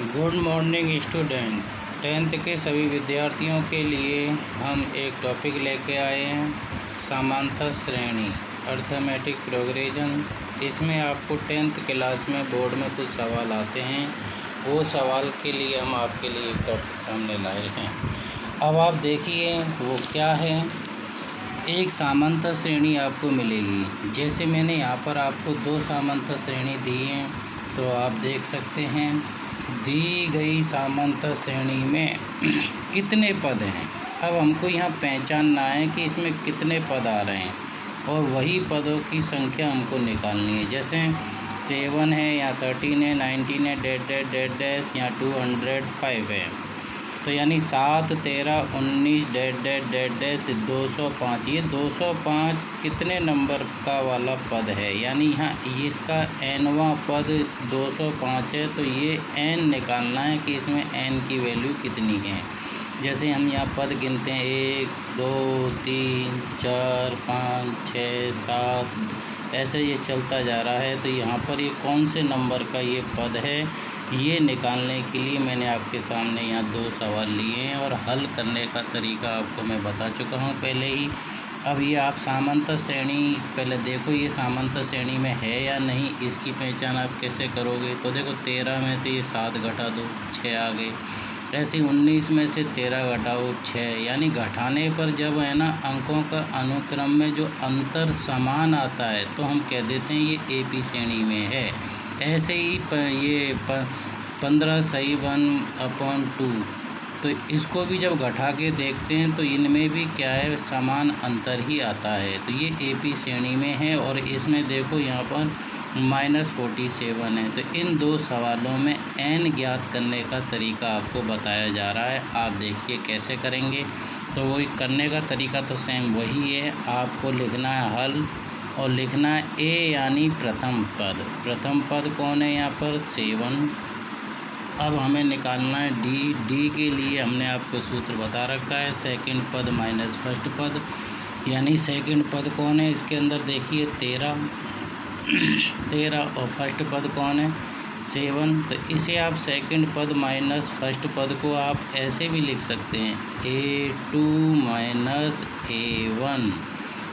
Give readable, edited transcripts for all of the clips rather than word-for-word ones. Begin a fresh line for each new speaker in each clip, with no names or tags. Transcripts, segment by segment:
Good morning student. Tenth के सभी विद्यार्थियों के लिए हम एक टॉपिक लेके आए हैं, समांतर श्रेणी अर्थमेटिक प्रोग्रेशन। इसमें आपको टेंथ क्लास में बोर्ड में कुछ सवाल आते हैं, वो सवाल के लिए हम आपके लिए एक टॉपिक सामने लाए हैं। अब आप देखिए वो क्या है। एक समांतर श्रेणी आपको मिलेगी। जैसे मैंने यहाँ पर आपको दो समांतर श्रेणी दी हैं, तो आप देख सकते हैं दी गई समांतर श्रेणी में कितने पद हैं। अब हमको यहाँ पहचानना है कि इसमें कितने पद आ रहे हैं और वही पदों की संख्या हमको निकालनी है। जैसे 7 है या 13 है, 19 है, डेड डैश या 205 है। तो यानी 7, 13, 19, डेड डैश 205। ये 205 कितने नंबर का वाला पद है, यानी यहाँ इसका nवां पद 205 है। तो ये n निकालना है कि इसमें n की वैल्यू कितनी है। जैसे हम यहाँ पद गिनते हैं 1, 2, 3, 4, 5, 6, 7, ऐसे ये चलता जा रहा है। तो यहाँ पर ये कौन से नंबर का ये पद है, ये निकालने के लिए मैंने आपके सामने यहाँ दो सवाल लिए हैं और हल करने का तरीका आपको मैं बता चुका हूँ पहले ही। अब ये आप समांतर श्रेणी पहले देखो, ये समांतर श्रेणी में है या नहीं, इसकी पहचान आप कैसे करोगे। तो देखो 13 में तो ये 7 घटा दो 6 आ गए। ऐसे 19 में से 13 घटाओ 6, यानी घटाने पर जब है ना अंकों का अनुक्रम में जो अंतर समान आता है तो हम कह देते हैं ये AP श्रेणी में है। ऐसे ही ये 15 सही 1/2, तो इसको भी जब घटा के देखते हैं तो इनमें भी क्या है, समान अंतर ही आता है। तो ये AP श्रेणी में है और इसमें देखो यहाँ पर -47 है। तो इन दो सवालों में n ज्ञात करने का तरीका आपको बताया जा रहा है। आप देखिए कैसे करेंगे। तो वही करने का तरीका तो सेम वही है। आपको लिखना है हल और लिखना है A यानी प्रथम पद। प्रथम पद कौन है यहाँ पर, 7। अब हमें निकालना है D के लिए हमने आपको सूत्र बता रखा है, सेकंड पद माइनस फर्स्ट पद। यानी सेकंड पद कौन है इसके अंदर, देखिए 13 और फर्स्ट पद कौन है, 7। तो इसे आप सेकंड पद माइनस फर्स्ट पद को आप ऐसे भी लिख सकते हैं, A2 माइनस A1।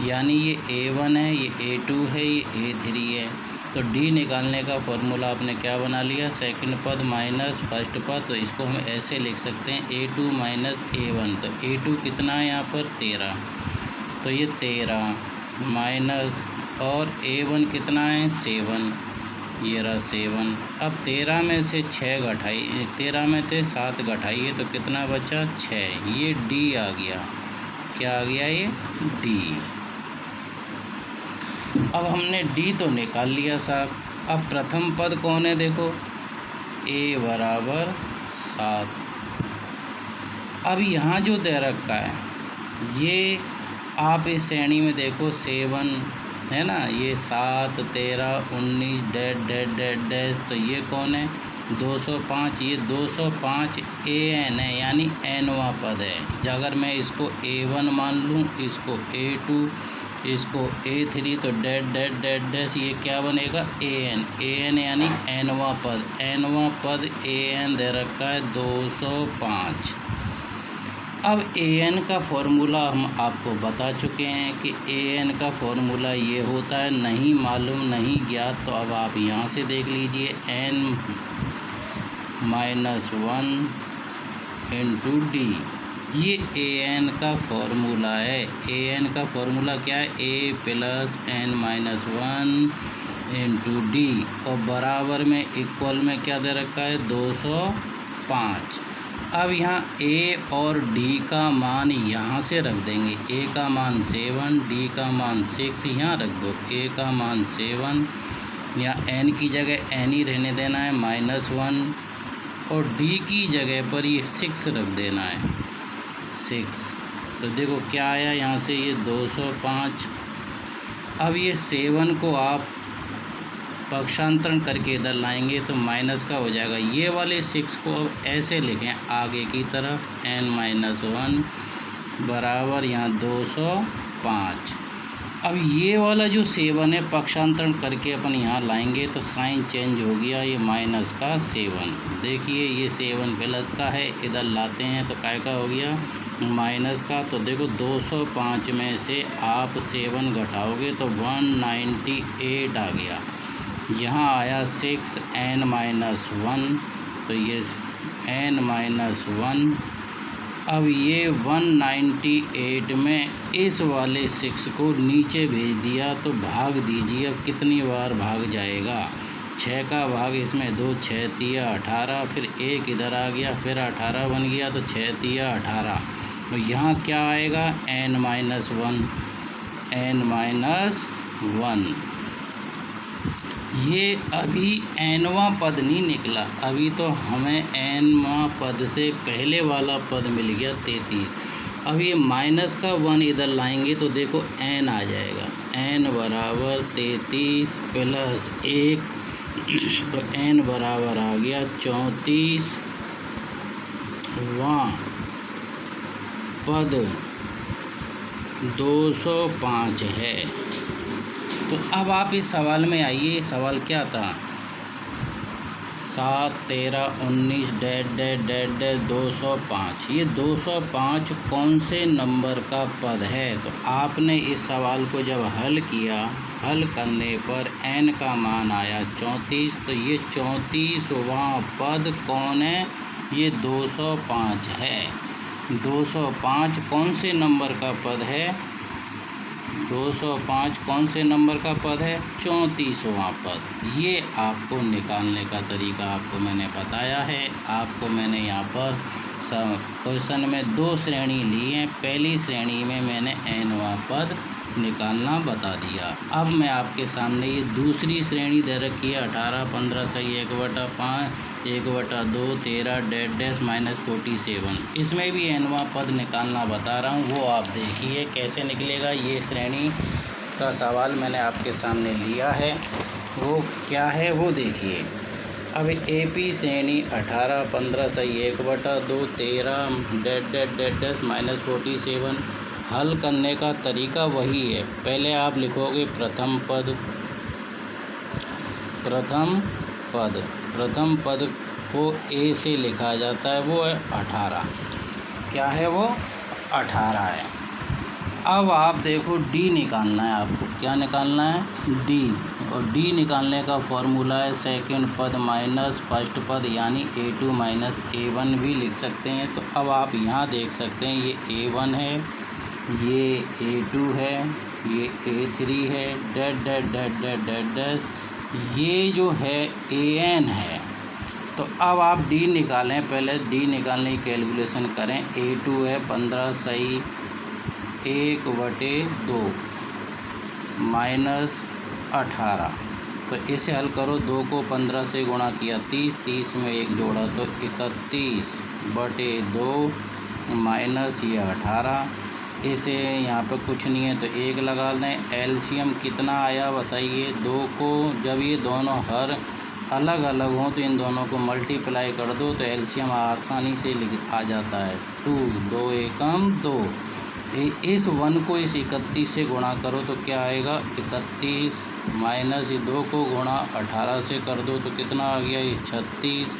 यानी ये A1 है, ये A2 है, ये A3 है। तो D निकालने का फॉर्मूला आपने क्या बना लिया, सेकंड पद माइनस फर्स्ट पद। तो इसको हम ऐसे लिख सकते हैं A2 माइनस A1। तो A2 कितना है यहाँ पर, 13। तो ये 13 माइनस और A1 कितना है, 7। ये रहा 7। अब 13 में से 6 घटाइए, 13 में से 7 घटाइए तो कितना बचा, 6। ये D आ गया। क्या आ गया, ये D। अब हमने D तो निकाल लिया साहब। अब प्रथम पद कौन है, देखो A बराबर 7। अब यहाँ जो दे रखा है ये आप इस श्रेणी में देखो 7 है ना, ये 7, 13, 19, डेड डैश। तो ये कौन है, 205। ये 205 AN है, यानी nवां पद है। अगर मैं इसको A1 मान लूँ, इसको A2, इसको A3, तो डेड डैश ये क्या बनेगा, AN यानी nवां पद। nवां पद AN दे रखा है 205। अब AN का फॉर्मूला हम आपको बता चुके हैं कि AN का फॉर्मूला ये होता है, नहीं मालूम नहीं ज्ञात। तो अब आप यहाँ से देख लीजिए, n-1 इंटू D, ये AN का फॉर्मूला है। AN का फॉर्मूला क्या है, A plus n-1 into D, और बराबर में इक्वल में क्या दे रखा है, 205। अब यहाँ A और D का मान यहाँ से रख देंगे। A का मान 7, D का मान 6 यहाँ रख दो। A का मान 7, या N की जगह N ही रहने देना है, -1, और D की जगह पर ये 6 रख देना है, 6। तो देखो क्या आया यहाँ से, ये 205। अब ये 7 को आप पक्षांतरण करके इधर लाएंगे तो माइनस का हो जाएगा। ये वाले 6 को अब ऐसे लिखें आगे की तरफ, n-1 बराबर यहाँ 205। अब ये वाला जो 7 है पक्षांतरण करके अपन यहाँ लाएंगे तो साइन चेंज हो गया, ये माइनस का 7। देखिए ये 7 प्लस का है, इधर लाते हैं तो काय का हो गया माइनस का। तो देखो 205 में से आप 7 घटाओगे तो 198 आ गया। यहाँ आया 6n-1, तो ये n-1। अब ये 198 में इस वाले 6 को नीचे भेज दिया तो भाग दीजिए। अब कितनी बार भाग जाएगा, 6 का भाग इसमें 2, 6 तिया 18, फिर 1 इधर आ गया, फिर 18 बन गया तो 6 तिया 18। तो यहाँ क्या आएगा n-1, n-1। ये अभी nवां पद नहीं निकला, अभी तो हमें nवां पद से पहले वाला पद मिल गया 33। अब ये माइनस का 1 इधर लाएंगे तो देखो n आ जाएगा, n बराबर 33 प्लस 1, तो n बराबर आ गया 34वां पद 205 है। तो अब आप इस सवाल में आइए, सवाल क्या था, 7, 13, 19 -, 205। ये 205 कौन से नंबर का पद है? तो आपने इस सवाल को जब हल किया, हल करने पर n का मान आया 34, तो ये 34वां पद कौन है? ये 205 है। 205 कौन से नंबर का पद है? 205 कौन से नंबर का पद है? 34वां पद। ये आपको निकालने का तरीका आपको मैंने बताया है। आपको मैंने यहाँ पर क्वेश्चन में 2 श्रेणी ली हैं। पहली श्रेणी में मैंने nवां पद निकालना बता दिया। अब मैं आपके सामने ये दूसरी श्रेणी दे रखी है, 18, 15 सही 1/5, 1/2, 13 -47। इसमें भी nवां पद निकालना बता रहा हूँ, वो आप देखिए कैसे निकलेगा। ये श्रेणी का सवाल मैंने आपके सामने लिया है, वो क्या है वो देखिए। अब AP श्रेणी 18, 15 सही 1/2, 13 -47। हल करने का तरीका वही है। पहले आप लिखोगे प्रथम पद को A से लिखा जाता है, वो है 18। क्या है वो? 18 है। अब आप देखो D निकालना है आपको। क्या निकालना है? D। और D निकालने का फॉर्मूला है सेकंड पद माइनस फर्स्ट पद, यानी A2 माइनस A1 भी लिख सकते हैं। तो अब आप यहाँ देख सकते हैं, ये A1 है, ये A2 है, ये A3 है, ये जो है AN है। तो अब आप D निकालें, पहले D निकालने की कैलकुलेशन करें। A2 है 15 सही 1/2 माइनस 18, तो इसे हल करो। 2 को 15 से गुणा किया 30, 30 में 1 जोड़ा तो 31/2 माइनस ये 18। इसे यहाँ पे कुछ नहीं है तो 1 लगा दें। एलसीएम कितना आया बताइए? 2 को जब ये दोनों हर अलग अलग हों तो इन दोनों को मल्टीप्लाई कर दो तो एलसीएम आसानी से आ जाता है 2, 2 एकम 2। इस 1 को इस 31 से गुणा करो तो क्या आएगा? 31 माइनस 2 को गुणा 18 से कर दो तो कितना आ गया? ये 36।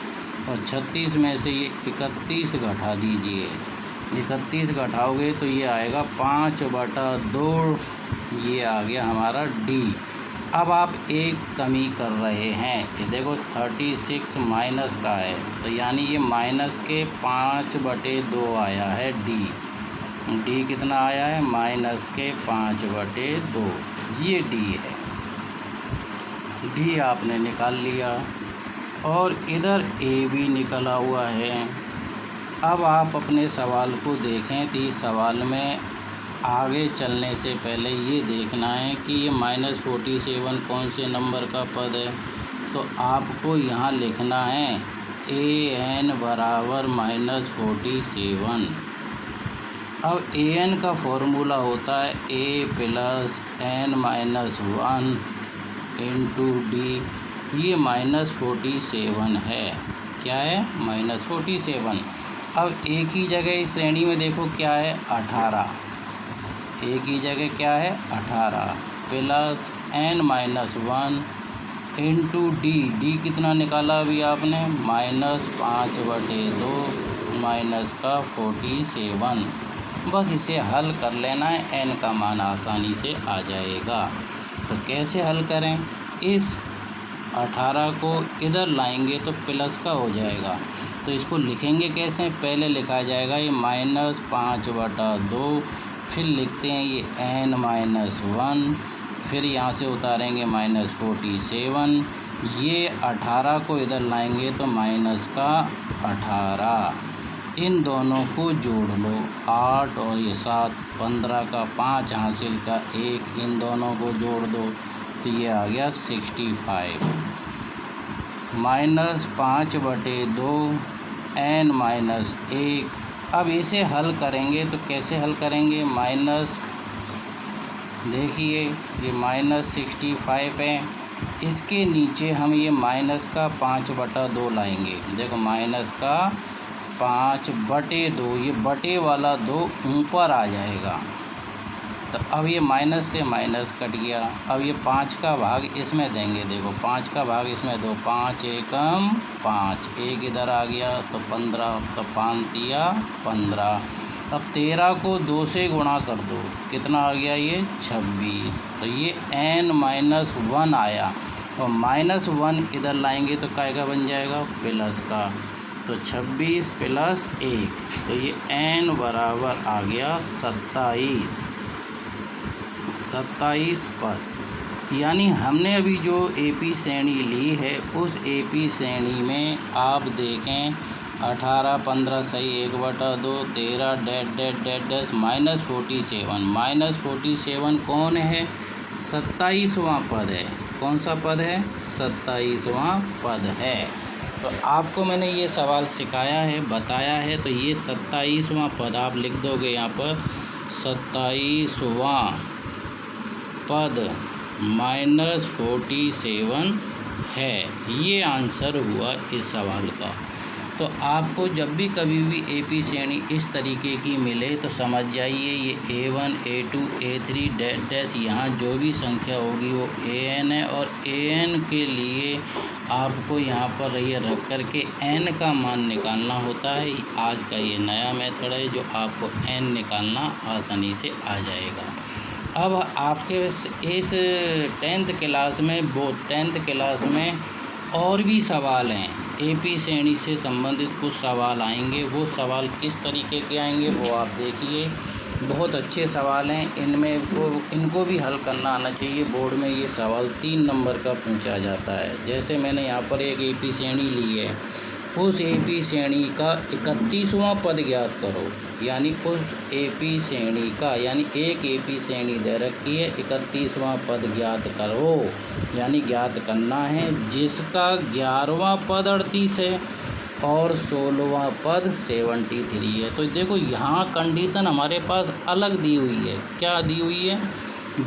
और 36 में से ये 31 घटा दीजिए। 31 घटाओगे तो ये आएगा 5/2। ये आ गया हमारा D। अब आप एक कमी कर रहे हैं, ये देखो 36 माइनस का है, तो यानी ये माइनस के 5/2 आया है D। D कितना आया है? माइनस के 5/2, ये D है। D आपने निकाल लिया और इधर A भी निकला हुआ है। अब आप अपने सवाल को देखें तो इस सवाल में आगे चलने से पहले ये देखना है कि ये -47 कौन से नंबर का पद है। तो आपको यहाँ लिखना है AN बराबर -47। अब AN का फॉर्मूला होता है A plus n-1 into D। ये -47 है। क्या है? -47। अब एक ही जगह इस श्रेणी में देखो क्या है? 18। ए की जगह क्या है 18 प्लस n-1 इंटू डी कितना निकाला अभी आपने -5/2 माइनस का 47। बस इसे हल कर लेना है, n का मान आसानी से आ जाएगा। तो कैसे हल करें, इस 18 को इधर लाएंगे तो प्लस का हो जाएगा, तो इसको लिखेंगे कैसे, पहले लिखा जाएगा ये -5/2, फिर लिखते हैं ये n-1, फिर यहाँ से उतारेंगे -47, ये 18 को इधर लाएंगे तो माइनस का 18, इन दोनों को जोड़ लो 8 और ये 7, 15 का 5 हासिल का 1, इन दोनों को जोड़ दो तो ये आ गया 65 -5/2 n-1। अब इसे हल करेंगे तो कैसे हल करेंगे, देखिए ये -65 है, इसके नीचे हम ये माइनस का 5/2 लाएंगे। देखो माइनस का 5/2, ये बटे वाला 2 ऊपर आ जाएगा, तो अब ये माइनस से माइनस कट गया। अब ये 5 का भाग इसमें देंगे, देखो 5 का भाग इसमें दो, 5 एकम 5, 1 इधर आ गया तो 15, तो 5 तिया 15। अब 13 को 2 से गुणा कर दो, कितना आ गया ये 26, तो ये n-1 आया, और -1 इधर लाएंगे तो काय का बन जाएगा प्लस का, तो 26 + 1, तो ये n बराबर आ गया 27 पद। यानी हमने अभी जो AP श्रेणी ली है, उस AP श्रेणी में आप देखें 18, 15 सही 1/2, 13 -47 कौन है, 27वां पद है। कौन सा पद है, 27वां पद है। तो आपको मैंने ये सवाल सिखाया है, बताया है, तो ये 27वां पद आप लिख दोगे यहाँ पर, 27वां पद -47 है। ये आंसर हुआ इस सवाल का। तो आपको जब भी कभी भी AP श्रेणी इस तरीके की मिले तो समझ जाइए ये A1, A2, A3 डैश यहाँ जो भी संख्या होगी वो AN है, और AN के लिए आपको यहाँ पर ये रख कर के N का मान निकालना होता है। आज का ये नया मेथड है जो आपको N निकालना आसानी से आ जाएगा। अब आपके इस 10th क्लास में और भी सवाल हैं, AP श्रेणी से संबंधित कुछ सवाल आएंगे। वो सवाल किस तरीके के आएंगे वो आप देखिए, बहुत अच्छे सवाल हैं। इनको भी हल करना आना चाहिए। बोर्ड में ये सवाल 3 नंबर का पूछा जाता है। जैसे मैंने यहाँ पर एक AP श्रेणी ली है, उस AP श्रेणी का 31वां पद ज्ञात करो, यानी उस AP श्रेणी का, यानी एक AP श्रेणी दे रखी है, 31वां पद ज्ञात करो, यानी ज्ञात करना है जिसका 11वां पद 38 है और 16वां पद 73 है। तो देखो यहाँ कंडीशन हमारे पास अलग दी हुई है। क्या दी हुई है,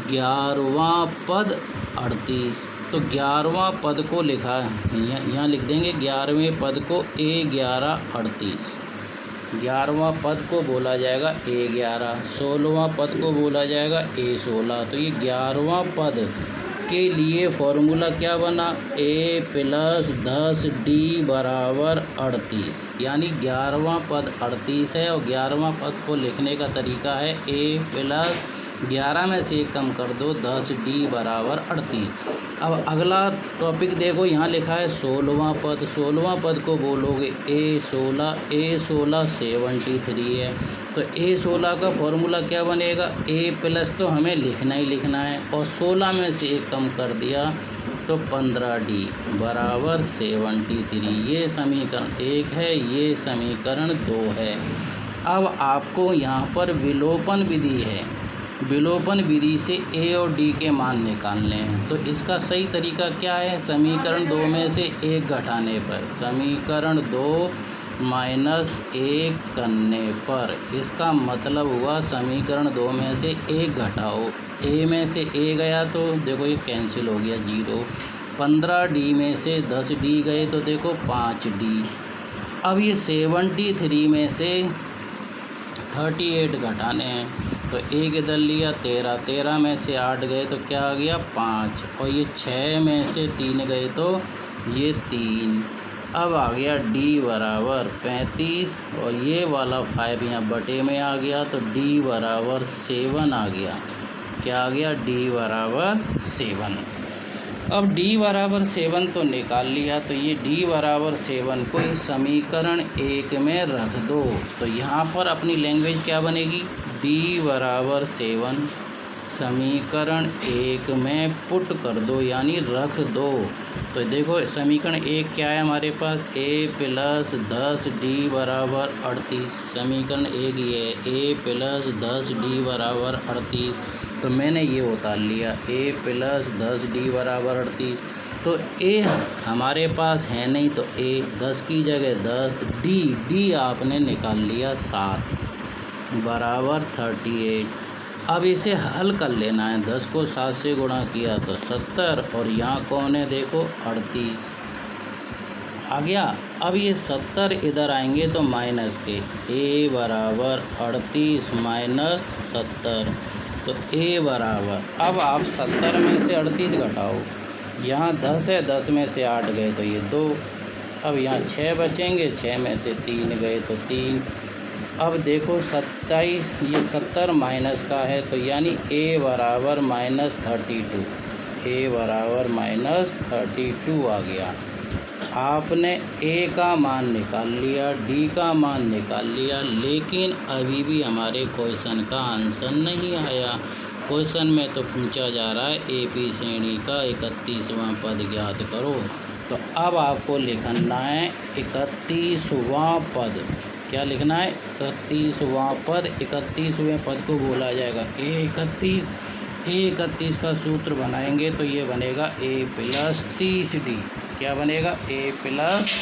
11वां पद 38, तो 11वां पद को लिखा यहाँ लिख देंगे, 11वें पद को A11 38, 11वां पद को बोला जाएगा A11, 16वां पद को बोला जाएगा A16। तो ये 11वां पद के लिए फॉर्मूला क्या बना, A + 10D = 38, यानी 11वां पद 38 है और 11वां पद को लिखने का तरीका है A + 11 में से 1 कम कर दो, 10D = 38। अब अगला टॉपिक देखो, यहाँ लिखा है 16वां पद। 16वां पद को बोलोगे A16 73 है, तो A16 का फॉर्मूला क्या बनेगा, A+ तो हमें लिखना ही लिखना है, और 16 में से 1 कम कर दिया तो 15D = 73। ये समीकरण 1 है, ये समीकरण 2 है। अब आपको यहाँ पर विलोपन विधि है, विलोपन विधि से A और D के मान निकालने हैं। तो इसका सही तरीका क्या है, समीकरण 2 में से 1 घटाने पर, समीकरण 2 - 1 करने पर, इसका मतलब हुआ समीकरण 2 में से 1 घटाओ, A में से A गया तो देखो ये कैंसिल हो गया 0, 15D में से 10D गए तो देखो 5D। अब ये 73 में से 38 घटाने हैं, तो 1 इधर लिया 13, 13 में से 8 गए तो क्या आ गया 5, और ये 6 में से 3 गए तो ये 3। अब आ गया D बराबर 35, और ये वाला 5 यहाँ बटे में आ गया तो D बराबर 7 आ गया। क्या आ गया? D बराबर 7। अब D बराबर 7 तो निकाल लिया, तो ये D बराबर 7 को इस समीकरण 1 में रख दो। तो यहाँ पर अपनी लैंग्वेज क्या बनेगी? D बराबर 7 समीकरण 1 में पुट कर दो, यानी रख दो। तो देखो समीकरण 1 क्या है हमारे पास? a प्लस 10D बराबर 38। समीकरण 1 ये है a प्लस 10D बराबर 38। तो मैंने ये उतार लिया a प्लस 10D बराबर 38। तो a हमारे पास है नहीं, तो a 10 की जगह 10, D आपने निकाल लिया 7 बराबर 38। अब इसे हल कर लेना है। 10 को 7 से गुणा किया तो 70, और यहाँ कौन है देखो 38 आ गया। अब ये 70 इधर आएंगे तो माइनस के, a बराबर 38 माइनस 70, तो a बराबर, अब आप 70 में से 38 घटाओ, यहाँ 10 है, 10 में से 8 गए तो ये 2, अब यहाँ 6 बचेंगे, 6 में से 3 गए तो 3। अब देखो 27, ये 70 माइनस का है, तो यानी a बराबर -32, a बराबर -32 आ गया। आपने a का मान निकाल लिया, d का मान निकाल लिया, लेकिन अभी भी हमारे क्वेश्चन का आंसर नहीं आया। क्वेश्चन में तो पूछा जा रहा है AP श्रेणी का 31वां पद ज्ञात करो। तो अब आपको लिखना है 31वां पद। क्या लिखना है? 31वां पद। 31वें पद को बोला जाएगा A31। A31 का सूत्र बनाएंगे तो ये बनेगा a प्लस 30D। क्या बनेगा? a प्लस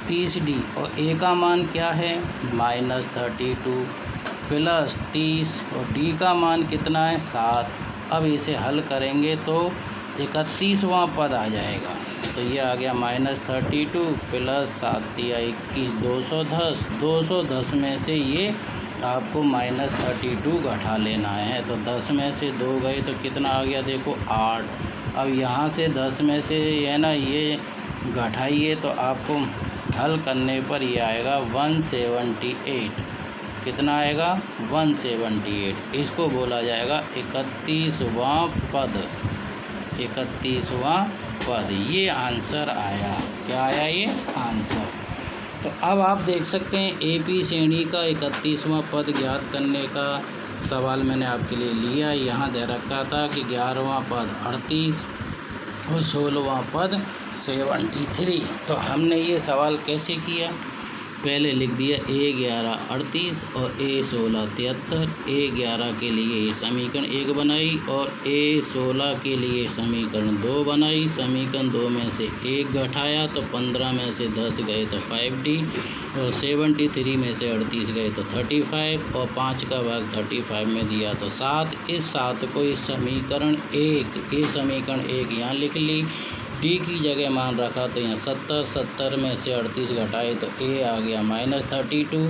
30D, और a का मान क्या है? -32 प्लस 30, और d का मान कितना है? 7। अब इसे हल करेंगे तो 31वां पद आ जाएगा। तो ये आ गया -32 प्लस 7 या 21, 210। 210 में से ये आपको -32 घटा लेना है। तो 10 में से 2 गए तो कितना आ गया देखो 8। अब यहाँ से 10 में से है ना ये घटाइए, तो आपको हल करने पर ये आएगा 178। कितना आएगा? 178। इसको बोला जाएगा 31वां पद। 31वां पद, ये आंसर आया। क्या आया? ये आंसर। तो अब आप देख सकते हैं AP श्रेणी का 31वां पद ज्ञात करने का सवाल मैंने आपके लिए लिया। यहाँ दे रखा था कि 11वां पद 38 और 16वां पद 73। तो हमने ये सवाल कैसे किया? पहले लिख दिया A11 38 और A16 73। A11 के लिए ये समीकरण 1 बनाई और A16 के लिए समीकरण 2 बनाई। समीकरण 2 में से 1 घटाया तो 15 में से 10 गए तो 5D, और 73 में से 38 गए तो 35, और 5 का भाग 35 में दिया तो 7। इस 7 को इस समीकरण 1, ये समीकरण 1 यहाँ लिख ली। D की जगह मान रखा तो यहाँ 70, 70 में से 38 घटाए तो A आ गया -32।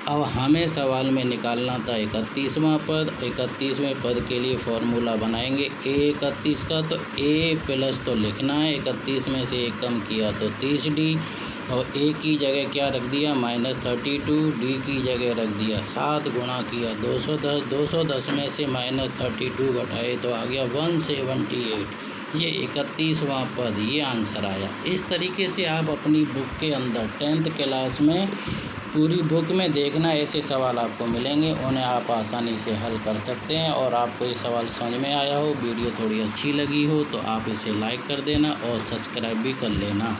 अब हमें सवाल में निकालना था 31वां पद। 31वें पद के लिए फॉर्मूला बनाएंगे A31 का। तो A प्लस तो लिखना है, 31 में से 1 कम किया तो 30D, और A की जगह क्या रख दिया -32, D की जगह रख दिया 7, गुणा किया 210। 210 में से -32 घटाए तो आ गया 178। ये 31वां पद, ये आंसर आया। इस तरीके से आप अपनी बुक के अंदर 10th क्लास में पूरी बुक में देखना, ऐसे सवाल आपको मिलेंगे, उन्हें आप आसानी से हल कर सकते हैं। और आपको ये सवाल समझ में आया हो, वीडियो थोड़ी अच्छी लगी हो तो आप इसे लाइक कर देना और सब्सक्राइब भी कर लेना।